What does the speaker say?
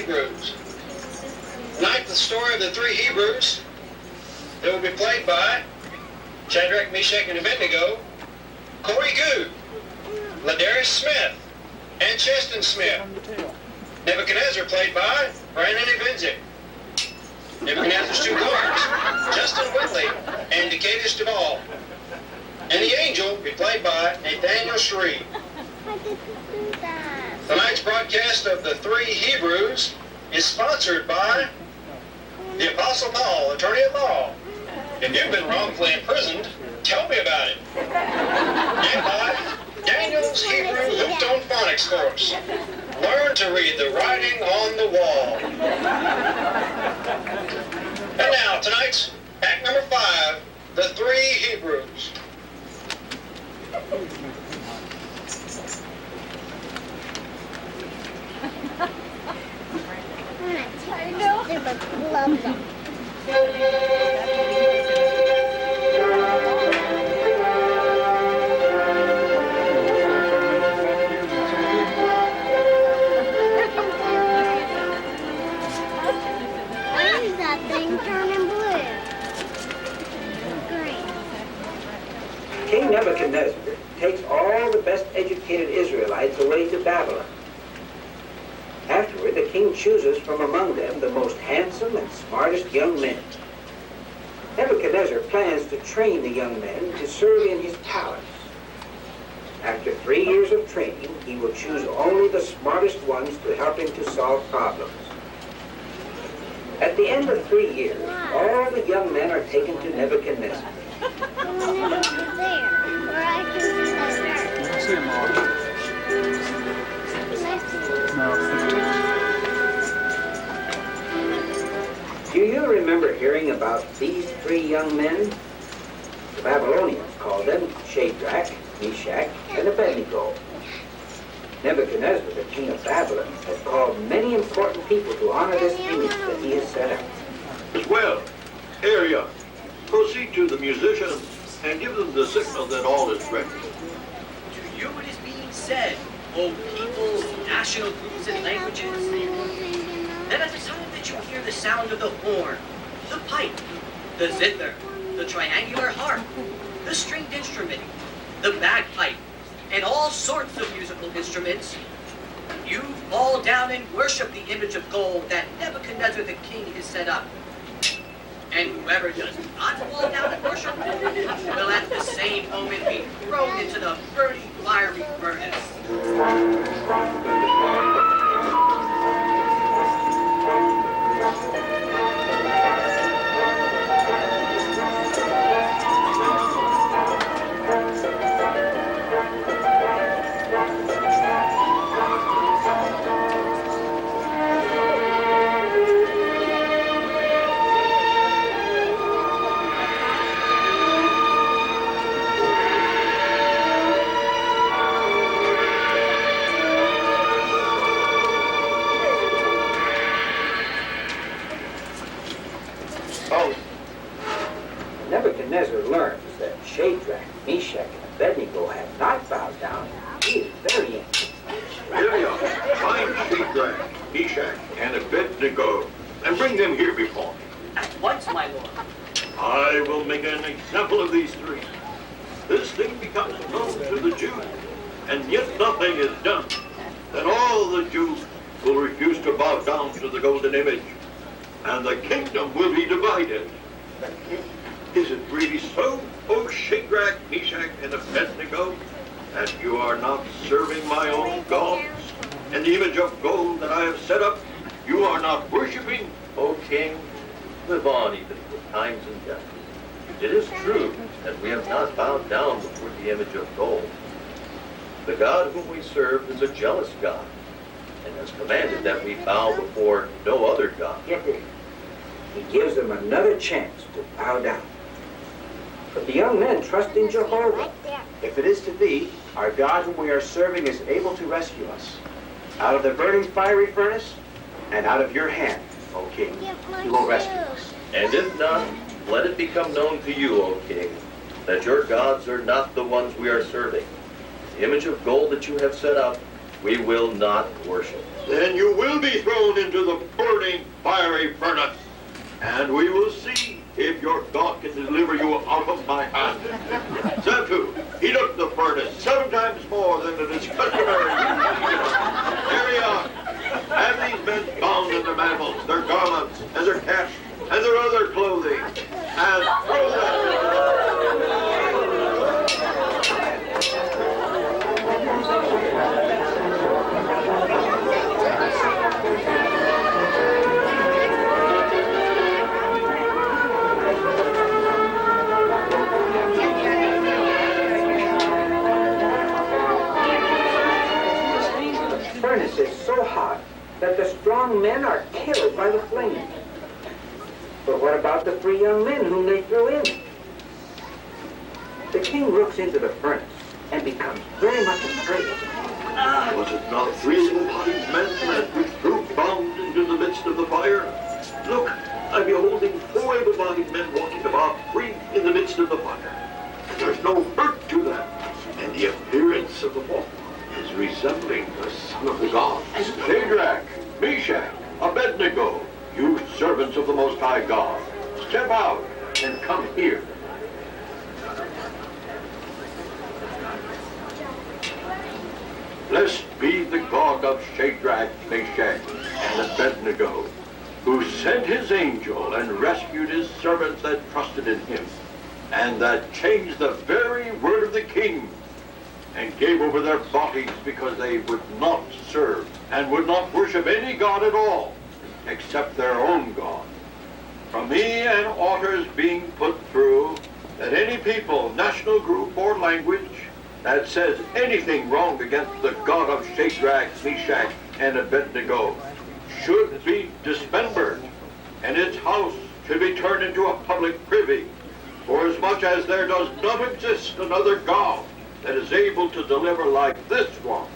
Hebrews. Tonight, the story of the three Hebrews that will be played by Shadrach, Meshach, and Abednego, Corey Good, Ladarius Smith, and Cheston Smith. Nebuchadnezzar played by Brandon Evenzik. Nebuchadnezzar's two guards, Justin Whitley and Decatus Duvall. And the angel be played by Nathaniel Shree. Tonight's broadcast of the three Hebrews is sponsored by the Apostle Paul, attorney at law. If you've been wrongfully imprisoned, tell me about it. And by Daniel's Hebrew Hooked on Phonics course. Learn to read the writing on the wall. And now, tonight's act number 5, the three Hebrews. I know. They love them. Why is that thing turning blue? Green. King Nebuchadnezzar takes all the best educated Israelites away to Babylon. Afterward, the king chooses from among them the most handsome and smartest young men. Nebuchadnezzar plans to train the young men to serve in his palace. After 3 years of training, he will choose only the smartest ones to help him to solve problems. At the end of 3 years, all the young men are taken to Nebuchadnezzar. I want to go there, where I can see that dirt. You can see them all. No. Do you remember hearing about these three young men? The Babylonians called them Shadrach, Meshach, and Abednego. Nebuchadnezzar, the king of Babylon, has called many important people to honor this image that he has set up. As well, Area, proceed to the musicians and give them the signal that all is ready. To you it is being said, O peoples, national groups, and languages, that at the time that you hear the sound of the horn, the pipe, the zither, the triangular harp, the stringed instrument, the bagpipe, and all sorts of musical instruments, you fall down and worship the image of gold that Nebuchadnezzar the king has set up. And whoever does not fall down and worship will at the same moment be thrown into the burning fiery furnace. Nebuchadnezzar learns that Shadrach, Meshach, and Abednego have not bowed down. He is very angry. Area, find Shadrach, Meshach, and Abednego and bring them here before me. At once, my lord. I will make an example of these three. This thing becomes known to the Jews, and yet nothing is done. Then all the Jews will refuse to bow down to the golden image, and the kingdom will be divided. Is it really so, O Shadrach, Meshach, and Abednego, that you are not serving my own gods? And the image of gold that I have set up, you are not worshiping? O king, live on even for times and death. It is true that we have not bowed down before the image of gold. The God whom we serve is a jealous God, and has commanded that we bow before no other God. He gives them another chance to bow down. But the young men trust in Jehovah. Right there. If it is to be, our God whom we are serving is able to rescue us out of the burning fiery furnace and out of your hand, O king. He will rescue us. And if not, let it become known to you, O king, that your gods are not the ones we are serving. The image of gold that you have set up We will not worship. Then you will be thrown into the burning fiery furnace, and we will see if your God can deliver you out of my hand. Xantu, heat up the furnace 7 times more than it is customary. Here we are. Have these men bound in their mantles, their garments, and their caps, and their other clothing, and throw them. The furnace is so hot that the strong men are killed by the flames. But what about the 3 young men whom they threw in? The king looks into the furnace and becomes very much afraid. Was it not 3 able-bodied men that we threw bound into the midst of the fire? Look, I'm beholding 4 able-bodied men walking about free in the midst of the fire. There's no hurt to them, and the appearance of the fourth is resembling the son of the gods. Shadrach, Meshach, Abednego, you servants of the Most High God, step out and come here. Blessed be the God of Shadrach, Meshach, and Abednego, who sent his angel and rescued his servants that trusted in him, and that changed the very word of the king, and gave over their bodies because they would not serve and would not worship any god at all, except their own God. From me and orders being put through, that any people, national group, or language that says anything wrong against the God of Shadrach, Meshach, and Abednego should be dismembered, and its house should be turned into a public privy, forasmuch as there does not exist another God that is able to deliver like this one.